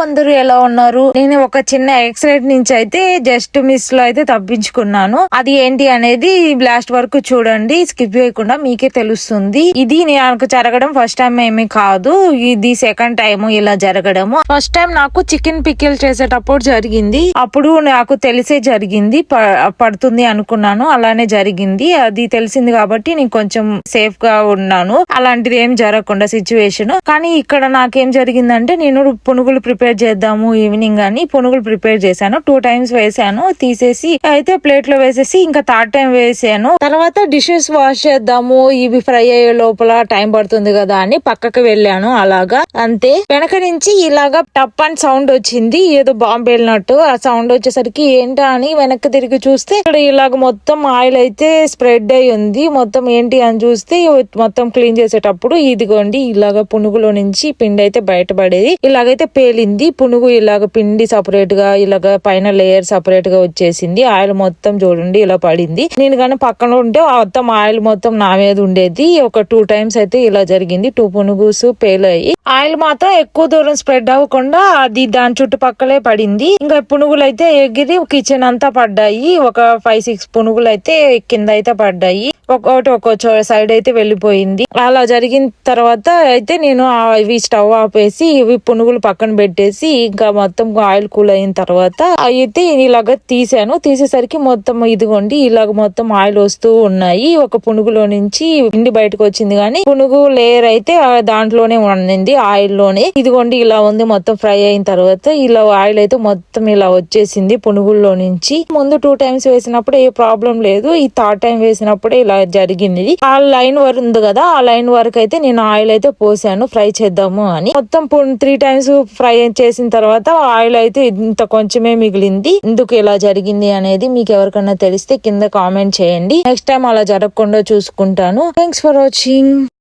అందరూ ఎలా ఉన్నారు? నేను ఒక చిన్న యాక్సిడెంట్ నుంచి అయితే జస్ట్ మిస్ లో అయితే తప్పించుకున్నాను. అది ఏంటి అనేది లాస్ట్ వరకు చూడండి, స్కిప్ చేయకుండా మీకే తెలుస్తుంది. ఇది నాకు జరగడం ఫస్ట్ టైం ఏమీ కాదు, ఇది సెకండ్ టైం ఇలా జరగడము. ఫస్ట్ టైం నాకు చికెన్ పికిల్ చేసేటప్పుడు జరిగింది. అప్పుడు నాకు తెలిసే జరిగింది, పడుతుంది అనుకున్నాను, అలానే జరిగింది. అది తెలిసింది కాబట్టి నేను కొంచెం సేఫ్ గా ఉన్నాను, అలాంటిది ఏం జరగకుండా సిచ్యువేషన్. కానీ ఇక్కడ నాకేం జరిగిందంటే, నేను పునుగులు ప్రిపేర్ చేద్దాము ఈవినింగ్ అని పునుగులు ప్రిపేర్ చేశాను. 2 times వేసాను, తీసేసి అయితే ప్లేట్ లో వేసేసి ఇంకా 3rd time వేసాను. తర్వాత డిషెస్ వాష్ చేద్దాము, ఇవి ఫ్రై అయ్యే లోపల టైం పడుతుంది కదా అని పక్కకి వెళ్ళాను. అలాగా అంతే, వెనక నుంచి ఇలాగా టప్ అని సౌండ్ వచ్చింది, ఏదో బాంబు వెళ్ళినట్టు. ఆ సౌండ్ వచ్చేసరికి ఏంటా అని వెనక్కి తిరిగి చూస్తే ఇక్కడ ఇలాగ మొత్తం ఆయిల్ అయితే స్ప్రెడ్ అయి ఉంది. మొత్తం ఏంటి అని చూస్తే మొత్తం క్లీన్ చేసేటప్పుడు ఇదిగోండి ఇలాగ పునుగులో నుంచి పిండి అయితే బయటపడేది. ఇలాగైతే పేలింది పునుగు, ఇలాగ పిండి సపరేట్ గా, ఇలాగ పైన లేయర్ సపరేట్ గా వచ్చేసింది. ఆయిల్ మొత్తం చూడండి ఇలా పడింది. నేను కానీ పక్కన ఉంటే మొత్తం ఆయిల్ మొత్తం నా మీద ఉండేది. ఒక 2 times అయితే ఇలా జరిగింది. 2 పునుగుస్ పేలాయి. ఆయిల్ మాత్రం ఎక్కువ దూరం స్ప్రెడ్ అవ్వకుండా అది దాని చుట్టుపక్కలే పడింది. ఇంకా పునుగులు అయితే ఎగిరి కిచెన్ అంతా పడ్డాయి. ఒక 5-6 పునుగులు అయితే కింద అయితే పడ్డాయి. ఒక్కొక్క సైడ్ అయితే వెళ్ళిపోయింది. అలా జరిగిన తర్వాత అయితే నేను ఇవి స్టవ్ ఆపేసి ఇవి పునుగులు పక్కన పెట్టేసి ఇంకా మొత్తం ఆయిల్ కూల్ అయిన తర్వాత అయితే ఇలాగ తీసాను. తీసేసరికి మొత్తం ఇదిగోండి ఇలాగ మొత్తం ఆయిల్ వస్తూ ఉన్నాయి. ఒక పునుగులో నుంచి పిండి బయటకు వచ్చింది, కానీ పునుగు లేయర్ అయితే దాంట్లోనే ఉండింది, ఆయిల్ లోనే. ఇదిగోండి ఇలా ఉంది. మొత్తం ఫ్రై అయిన తర్వాత ఇలా ఆయిల్ అయితే మొత్తం ఇలా వచ్చేసింది పునుగుల్లో నుంచి. ముందు 2 times వేసినప్పుడు ఏ ప్రాబ్లం లేదు, ఈ 3rd time వేసినప్పుడే ఇలా జరిగింది. ఆ లైన్ వరకు ఉంది కదా, ఆ లైన్ వరకు అయితే నేను ఆయిల్ అయితే పోసాను ఫ్రై చేద్దాము అని. మొత్తం 3 times ఫ్రై చేసిన తర్వాత ఆయిల్ అయితే ఇంత కొంచెమే మిగిలింది. ఎందుకు ఇలా జరిగింది అనేది మీకు ఎవరికైనా తెలిస్తే కింద కామెంట్ చేయండి. నెక్స్ట్ టైం అలా జరగకుండా చూసుకుంటాను. Thanks for watching.